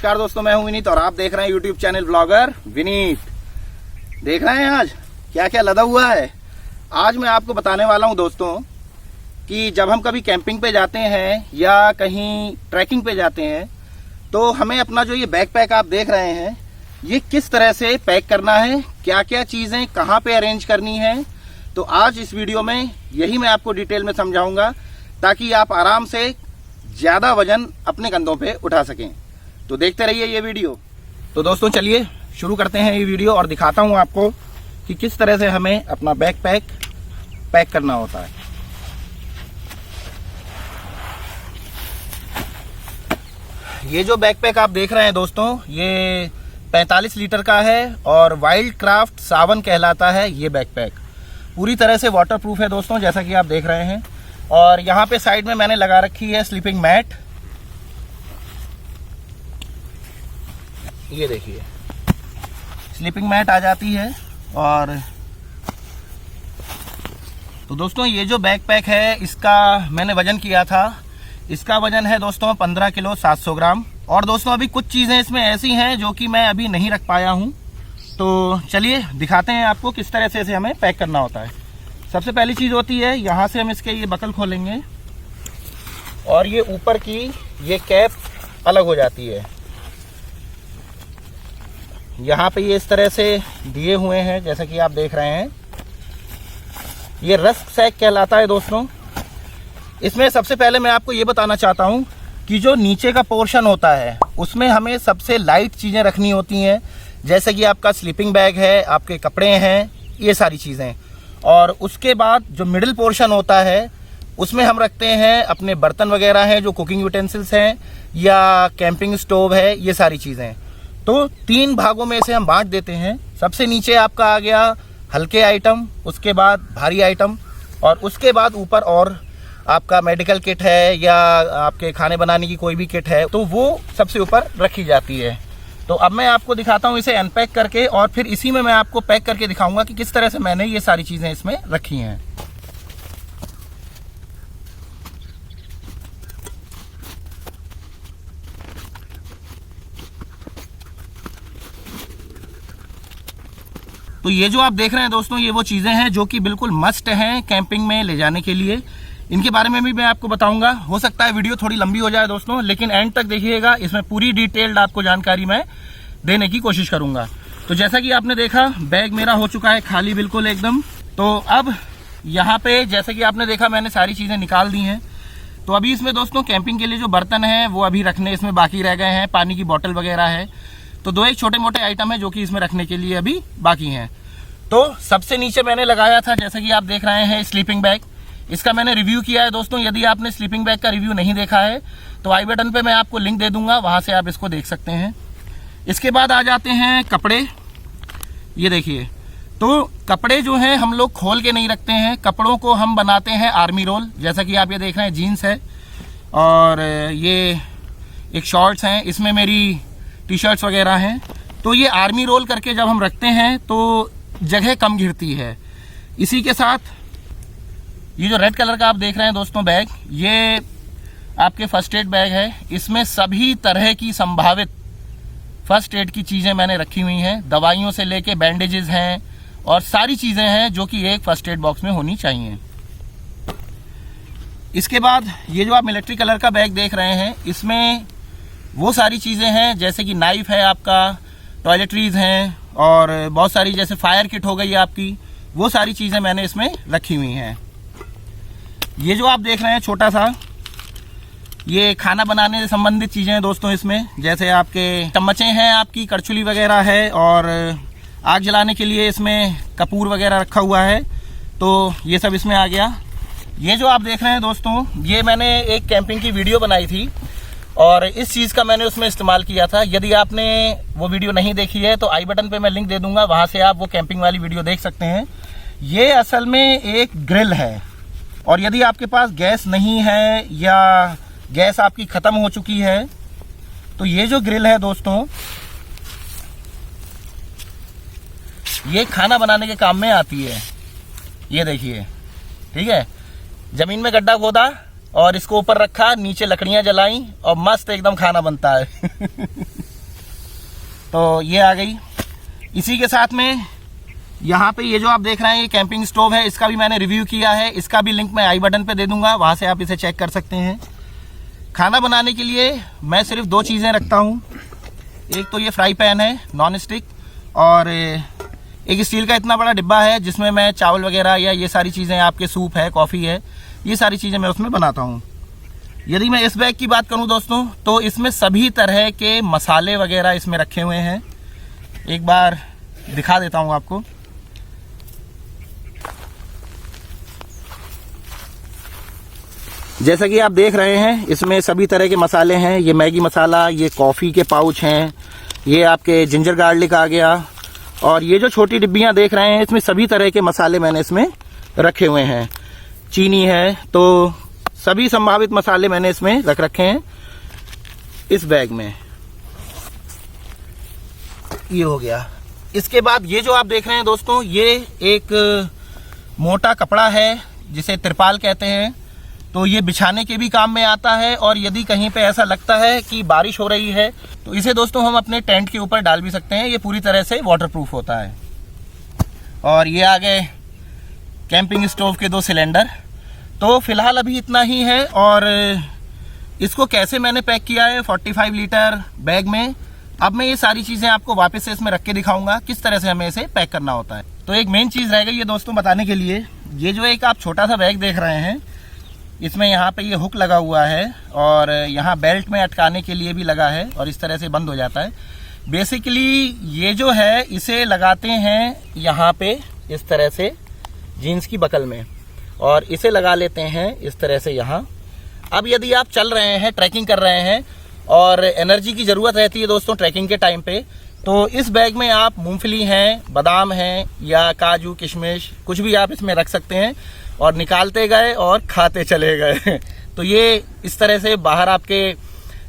नमस्कार दोस्तों, मैं हूं विनीत और आप देख रहे हैं यूट्यूब चैनल ब्लॉगर विनीत। देख रहे हैं आज क्या क्या लदा हुआ है। आज मैं आपको बताने वाला हूं दोस्तों कि जब हम कभी कैंपिंग पे जाते हैं या कहीं ट्रैकिंग पे जाते हैं तो हमें अपना जो ये बैकपैक आप देख रहे हैं ये किस तरह से पैक करना है, क्या क्या चीजें कहाँ पे अरेंज करनी है। तो आज इस वीडियो में यही मैं आपको डिटेल में समझाऊंगा ताकि आप आराम से ज्यादा वजन अपने कंधों पे उठा सकें। तो देखते रहिए ये वीडियो। तो दोस्तों चलिए शुरू करते हैं ये वीडियो और दिखाता हूं आपको कि किस तरह से हमें अपना बैकपैक पैक करना होता है। ये जो बैकपैक आप देख रहे हैं दोस्तों ये 45 लीटर का है और वाइल्ड क्राफ्ट सावन कहलाता है। ये बैकपैक पूरी तरह से वाटरप्रूफ है दोस्तों, जैसा कि आप देख रहे हैं। और यहाँ पे साइड में मैंने लगा रखी है स्लीपिंग मैट। ये देखिए स्लीपिंग मैट आ जाती है। और तो दोस्तों ये जो बैकपैक है इसका मैंने वजन किया था। इसका वजन है दोस्तों 15 किलो 700 ग्राम। और दोस्तों अभी कुछ चीजें इसमें ऐसी हैं जो कि मैं अभी नहीं रख पाया हूं, तो चलिए दिखाते हैं आपको किस तरह से इसे हमें पैक करना होता है। सबसे पहली चीज होती है यहाँ से हम इसके ये बकल खोलेंगे और ये ऊपर की ये कैप अलग हो जाती है। यहाँ पे ये इस तरह से दिए हुए हैं जैसा कि आप देख रहे हैं। ये रस्क सैक कहलाता है दोस्तों। इसमें सबसे पहले मैं आपको ये बताना चाहता हूँ कि जो नीचे का पोर्शन होता है उसमें हमें सबसे लाइट चीज़ें रखनी होती हैं, जैसे कि आपका स्लीपिंग बैग है, आपके कपड़े हैं, ये सारी चीज़ें। और उसके बाद जो मिडिल पोर्शन होता है उसमें हम रखते हैं अपने बर्तन वगैरह हैं, जो कुकिंग यूटेंसिल्स हैं या कैंपिंग स्टोव है, ये सारी चीज़ें। तो 3 भागों में इसे हम बांट देते हैं। सबसे नीचे आपका आ गया हल्के आइटम, उसके बाद भारी आइटम और उसके बाद ऊपर और आपका मेडिकल किट है या आपके खाने बनाने की कोई भी किट है तो वो सबसे ऊपर रखी जाती है। तो अब मैं आपको दिखाता हूँ इसे अनपैक करके और फिर इसी में मैं आपको पैक करके दिखाऊंगा कि किस तरह से मैंने ये सारी चीज़ें इसमें रखी हैं। तो ये जो आप देख रहे हैं दोस्तों ये वो चीज़ें हैं जो कि बिल्कुल मस्ट हैं कैंपिंग में ले जाने के लिए। इनके बारे में भी मैं आपको बताऊंगा। हो सकता है वीडियो थोड़ी लंबी हो जाए दोस्तों, लेकिन एंड तक देखिएगा, इसमें पूरी डिटेल्ड आपको जानकारी मैं देने की कोशिश करूंगा। तो जैसा कि आपने देखा बैग मेरा हो चुका है खाली बिल्कुल एकदम। तो अब यहाँ पे जैसा कि आपने देखा मैंने सारी चीज़ें निकाल दी हैं। तो अभी इसमें दोस्तों कैंपिंग के लिए जो बर्तन हैं वो अभी रखने इसमें बाकी रह गए हैं। पानी की बॉटल वगैरह है, तो 2 एक छोटे मोटे आइटम है जो कि इसमें रखने के लिए अभी बाकी हैं। तो सबसे नीचे मैंने लगाया था जैसा कि आप देख रहे हैं स्लीपिंग बैग। इसका मैंने रिव्यू किया है दोस्तों। यदि आपने स्लीपिंग बैग का रिव्यू नहीं देखा है तो आई बटन पे मैं आपको लिंक दे दूंगा, वहां से आप इसको देख सकते हैं। इसके बाद आ जाते हैं कपड़े। ये देखिए, तो कपड़े जो हैं हम लोग खोल के नहीं रखते हैं, कपड़ों को हम बनाते हैं आर्मी रोल। जैसा कि आप ये देख रहे हैं जीन्स है और ये एक शॉर्ट्स हैं, इसमें मेरी टी शर्ट्स वगैरह हैं। तो ये आर्मी रोल करके जब हम रखते हैं तो जगह कम घिरती है। इसी के साथ ये जो रेड कलर का आप देख रहे हैं दोस्तों बैग, ये आपके फर्स्ट एड बैग है। इसमें सभी तरह की संभावित फर्स्ट एड की चीज़ें मैंने रखी हुई हैं। दवाइयों से लेके बैंडेजेस हैं और सारी चीज़ें हैं जो कि एक फर्स्ट एड बॉक्स में होनी चाहिए। इसके बाद ये जो आप मिलिट्री कलर का बैग देख रहे हैं इसमें वो सारी चीज़ें हैं जैसे कि नाइफ है आपका, टॉयलेटरीज हैं और बहुत सारी जैसे फायर किट हो गई आपकी, वो सारी चीज़ें मैंने इसमें रखी हुई हैं। ये जो आप देख रहे हैं छोटा सा, ये खाना बनाने से संबंधित चीज़ें हैं दोस्तों इसमें, जैसे आपके चम्मचें हैं, आपकी करछुली वगैरह है और आग जलाने के लिए इसमें कपूर वगैरह रखा हुआ है। तो ये सब इसमें आ गया। ये जो आप देख रहे हैं दोस्तों ये मैंने एक कैंपिंग की वीडियो बनाई थी और इस चीज़ का मैंने उसमें इस्तेमाल किया था। यदि आपने वो वीडियो नहीं देखी है तो आई बटन पे मैं लिंक दे दूंगा, वहाँ से आप वो कैंपिंग वाली वीडियो देख सकते हैं। ये असल में एक ग्रिल है और यदि आपके पास गैस नहीं है या गैस आपकी ख़त्म हो चुकी है तो ये जो ग्रिल है दोस्तों ये खाना बनाने के काम में आती है। ये देखिए, ठीक है, ज़मीन में गड्ढा खोदा और इसको ऊपर रखा, नीचे लकड़ियां जलाई और मस्त एकदम खाना बनता है। तो ये आ गई। इसी के साथ में यहाँ पे ये जो आप देख रहे हैं ये कैंपिंग स्टोव है, इसका भी मैंने रिव्यू किया है, इसका भी लिंक मैं आई बटन पे दे दूंगा, वहाँ से आप इसे चेक कर सकते हैं। खाना बनाने के लिए मैं सिर्फ 2 चीज़ें रखता हूँ। एक तो ये फ्राई पैन है नॉन स्टिक, और एक स्टील का इतना बड़ा डिब्बा है जिसमें मैं चावल वगैरह या ये सारी चीज़ें, आपके सूप है, कॉफ़ी है, ये सारी चीज़ें मैं उसमें बनाता हूँ। यदि मैं इस बैग की बात करूँ दोस्तों, तो इसमें सभी तरह के मसाले वगैरह इसमें रखे हुए हैं। एक बार दिखा देता हूँ आपको। जैसा कि आप देख रहे हैं इसमें सभी तरह के मसाले हैं। ये मैगी मसाला, ये कॉफ़ी के पाउच हैं, ये आपके जिंजर गार्लिक आ गया, और ये जो छोटी डिब्बियाँ देख रहे हैं इसमें सभी तरह के मसाले मैंने इसमें रखे हुए हैं। चीनी है, तो सभी संभावित मसाले मैंने इसमें रख रखे हैं इस बैग में। ये हो गया। इसके बाद ये जो आप देख रहे हैं दोस्तों, ये एक मोटा कपड़ा है जिसे तिरपाल कहते हैं। तो ये बिछाने के भी काम में आता है, और यदि कहीं पे ऐसा लगता है कि बारिश हो रही है तो इसे दोस्तों हम अपने टेंट के ऊपर डाल भी सकते हैं। ये पूरी तरह से वाटरप्रूफ होता है। और ये आ गए कैंपिंग स्टोव के 2 सिलेंडर। तो फिलहाल अभी इतना ही है। और इसको कैसे मैंने पैक किया है 45 लीटर बैग में, अब मैं ये सारी चीज़ें आपको वापस से इसमें रख के दिखाऊंगा किस तरह से हमें इसे पैक करना होता है। तो एक मेन चीज़ रह गई है दोस्तों बताने के लिए। ये जो एक आप छोटा सा बैग देख रहे हैं, इसमें यहाँ पे ये हुक लगा हुआ है, और यहाँ बेल्ट में अटकाने के लिए भी लगा है, और इस तरह से बंद हो जाता है। बेसिकली ये जो है इसे लगाते हैं यहाँ पे इस तरह से जीन्स की बकल में, और इसे लगा लेते हैं इस तरह से यहाँ। अब यदि आप चल रहे हैं, ट्रैकिंग कर रहे हैं, और एनर्जी की ज़रूरत रहती है दोस्तों ट्रैकिंग के टाइम पे, तो इस बैग में आप मूंगफली हैं, बादाम हैं, या काजू किशमिश कुछ भी आप इसमें रख सकते हैं, और निकालते गए और खाते चले गए। तो ये इस तरह से बाहर आपके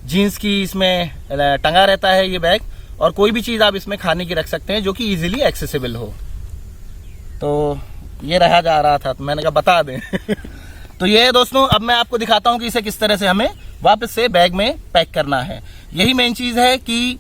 जीन्स की इसमें टंगा रहता है ये बैग, और कोई भी चीज़ आप इसमें खाने की रख सकते हैं जो कि इजीली एक्सेसिबल हो। तो ये रहा जा रहा था, तो मैंने कहा बता दें। तो ये है दोस्तों, अब मैं आपको दिखाता हूँ कि इसे किस तरह से हमें वापस से बैग में पैक करना है। यही मेन चीज़ है कि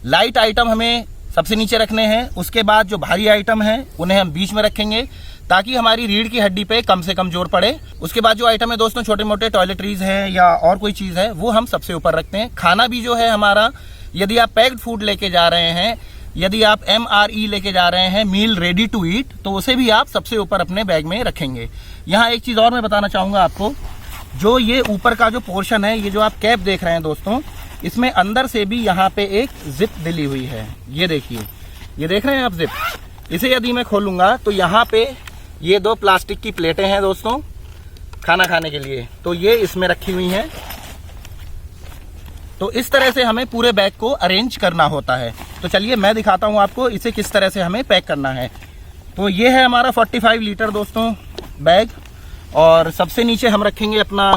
लाइट आइटम हमें सबसे नीचे रखने हैं, उसके बाद जो भारी आइटम हैं उन्हें हम बीच में रखेंगे ताकि हमारी रीढ़ की हड्डी पे कम से कम जोर पड़े। उसके बाद जो आइटम है दोस्तों, छोटे मोटे टॉयलेटरीज हैं या और कोई चीज़ है, वो हम सबसे ऊपर रखते हैं। खाना भी जो है हमारा, यदि आप पैक्ड फूड लेके जा रहे हैं, यदि आप MRE लेके जा रहे हैं, मील रेडी टू ईट, तो उसे भी आप सबसे ऊपर अपने बैग में रखेंगे। यहाँ एक चीज़ और मैं बताना चाहूँगा आपको, जो ये ऊपर का जो पोर्शन है, ये जो आप कैप देख रहे हैं दोस्तों, इसमें अंदर से भी यहाँ पे एक जिप डली हुई है। ये देखिए, ये देख रहे हैं आप जिप। इसे यदि मैं खोलूँगा तो यहाँ पे ये 2 प्लास्टिक की प्लेटें हैं दोस्तों खाना खाने के लिए, तो ये इसमें रखी हुई हैं। तो इस तरह से हमें पूरे बैग को अरेंज करना होता है। तो चलिए मैं दिखाता हूँ आपको इसे किस तरह से हमें पैक करना है। तो ये है हमारा 45 लीटर दोस्तों बैग, और सबसे नीचे हम रखेंगे अपना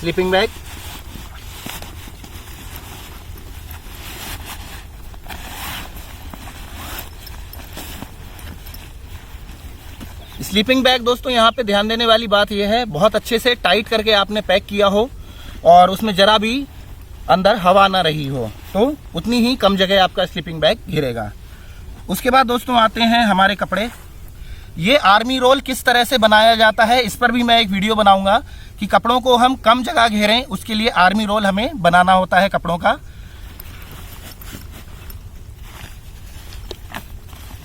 स्लीपिंग बैग। स्लीपिंग बैग दोस्तों, यहाँ पे ध्यान देने वाली बात यह है, बहुत अच्छे से टाइट करके आपने पैक किया हो और उसमें जरा भी अंदर हवा ना रही हो, तो उतनी ही कम जगह आपका स्लीपिंग बैग घिरेगा। उसके बाद दोस्तों आते हैं हमारे कपड़े। ये आर्मी रोल किस तरह से बनाया जाता है, इस पर भी मैं एक वीडियो बनाऊंगा कि कपड़ों को हम कम जगह घेरें, उसके लिए आर्मी रोल हमें बनाना होता है कपड़ों का।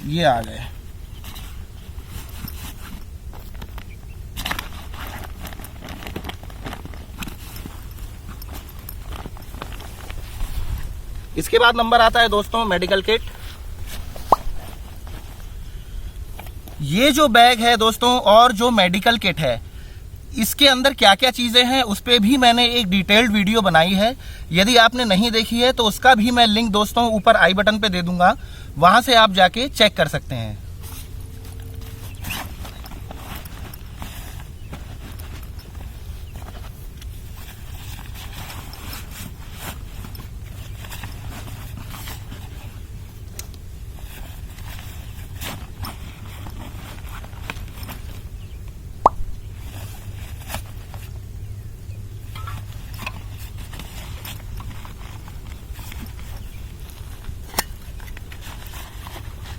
ये आ गए। इसके बाद नंबर आता है दोस्तों मेडिकल किट। ये जो बैग है दोस्तों और जो मेडिकल किट है, इसके अंदर क्या क्या चीज़ें हैं उस पर भी मैंने एक डिटेल्ड वीडियो बनाई है। यदि आपने नहीं देखी है तो उसका भी मैं लिंक दोस्तों ऊपर आई बटन पे दे दूंगा, वहां से आप जाके चेक कर सकते हैं।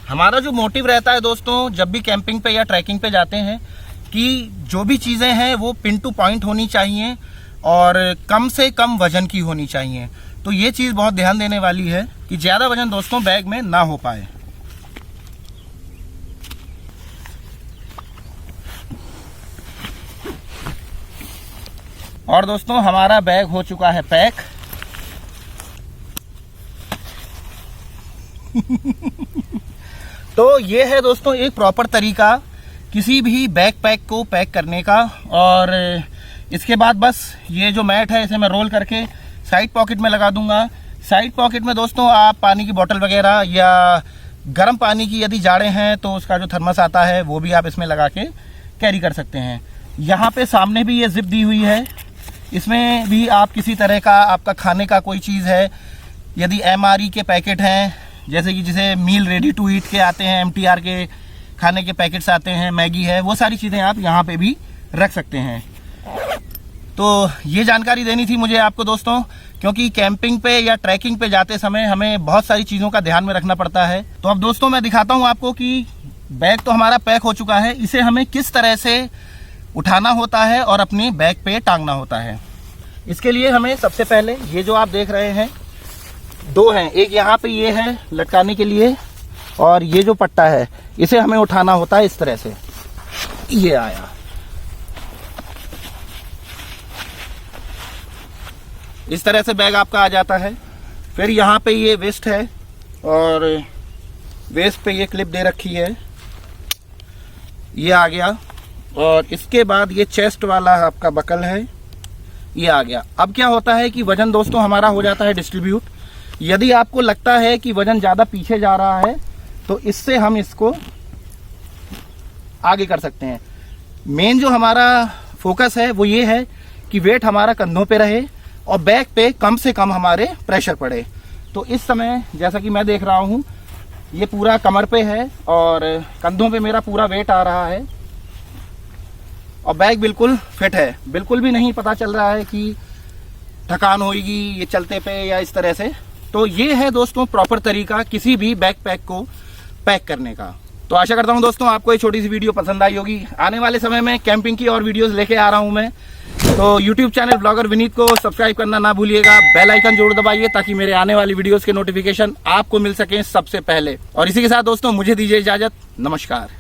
हमारा जो मोटिव रहता है दोस्तों, जब भी कैंपिंग पे या ट्रैकिंग पे जाते हैं, कि जो भी चीज़ें हैं वो पिन टू पॉइंट होनी चाहिए और कम से कम वजन की होनी चाहिए। तो ये चीज़ बहुत ध्यान देने वाली है कि ज़्यादा वजन दोस्तों बैग में ना हो पाए। और दोस्तों हमारा बैग हो चुका है पैक। तो ये है दोस्तों एक प्रॉपर तरीका किसी भी बैकपैक को पैक करने का। और इसके बाद बस ये जो मैट है इसे मैं रोल करके साइड पॉकेट में लगा दूंगा। साइड पॉकेट में दोस्तों आप पानी की बोतल वगैरह या गर्म पानी की यदि जाड़े हैं तो उसका जो थर्मस आता है वो भी आप इसमें लगा के कैरी कर सकते हैं। यहाँ पे सामने भी ये जिप दी हुई है, इसमें भी आप किसी तरह का आपका खाने का कोई चीज़ है, यदि MRE के पैकेट हैं, जैसे कि जिसे मील रेडी टू ईट के आते हैं, MTR के खाने के पैकेट्स आते हैं, मैगी है, वो सारी चीज़ें आप यहाँ पे भी रख सकते हैं। तो ये जानकारी देनी थी मुझे आपको दोस्तों, क्योंकि कैंपिंग पे या ट्रैकिंग पे जाते समय हमें बहुत सारी चीज़ों का ध्यान में रखना पड़ता है। तो अब दोस्तों मैं दिखाता हूँ आपको कि बैग तो हमारा पैक हो चुका है, इसे हमें किस तरह से उठाना होता है और अपने बैग पे टांगना होता है। इसके लिए हमें सबसे पहले ये जो आप देख रहे हैं 2 हैं, एक यहाँ पे ये है लटकाने के लिए और ये जो पट्टा है इसे हमें उठाना होता है इस तरह से। ये आया, इस तरह से बैग आपका आ जाता है। फिर यहाँ पे ये वेस्ट है और वेस्ट पे ये क्लिप दे रखी है, ये आ गया। और इसके बाद ये चेस्ट वाला आपका बकल है, ये आ गया। अब क्या होता है कि वजन दोस्तों हमारा हो जाता है डिस्ट्रीब्यूट। यदि आपको लगता है कि वजन ज़्यादा पीछे जा रहा है तो इससे हम इसको आगे कर सकते हैं। मेन जो हमारा फोकस है वो ये है कि वेट हमारा कंधों पे रहे और बैक पे कम से कम हमारे प्रेशर पड़े। तो इस समय जैसा कि मैं देख रहा हूँ ये पूरा कमर पे है और कंधों पे मेरा पूरा वेट आ रहा है और बैग बिल्कुल फिट है, बिल्कुल भी नहीं पता चल रहा है कि थकान होगी ये चलते पे या इस तरह से। तो ये है दोस्तों प्रॉपर तरीका किसी भी बैकपैक को पैक करने का। तो आशा करता हूँ दोस्तों आपको ये छोटी सी वीडियो पसंद आई होगी। आने वाले समय में कैंपिंग की और वीडियोस लेके आ रहा हूँ मैं। तो यूट्यूब चैनल ब्लॉगर विनीत को सब्सक्राइब करना ना भूलिएगा, बेल आइकन जरूर दबाइए ताकि मेरे आने वाली वीडियोस के नोटिफिकेशन आपको मिल सके सबसे पहले। और इसी के साथ दोस्तों मुझे दीजिए इजाजत, नमस्कार।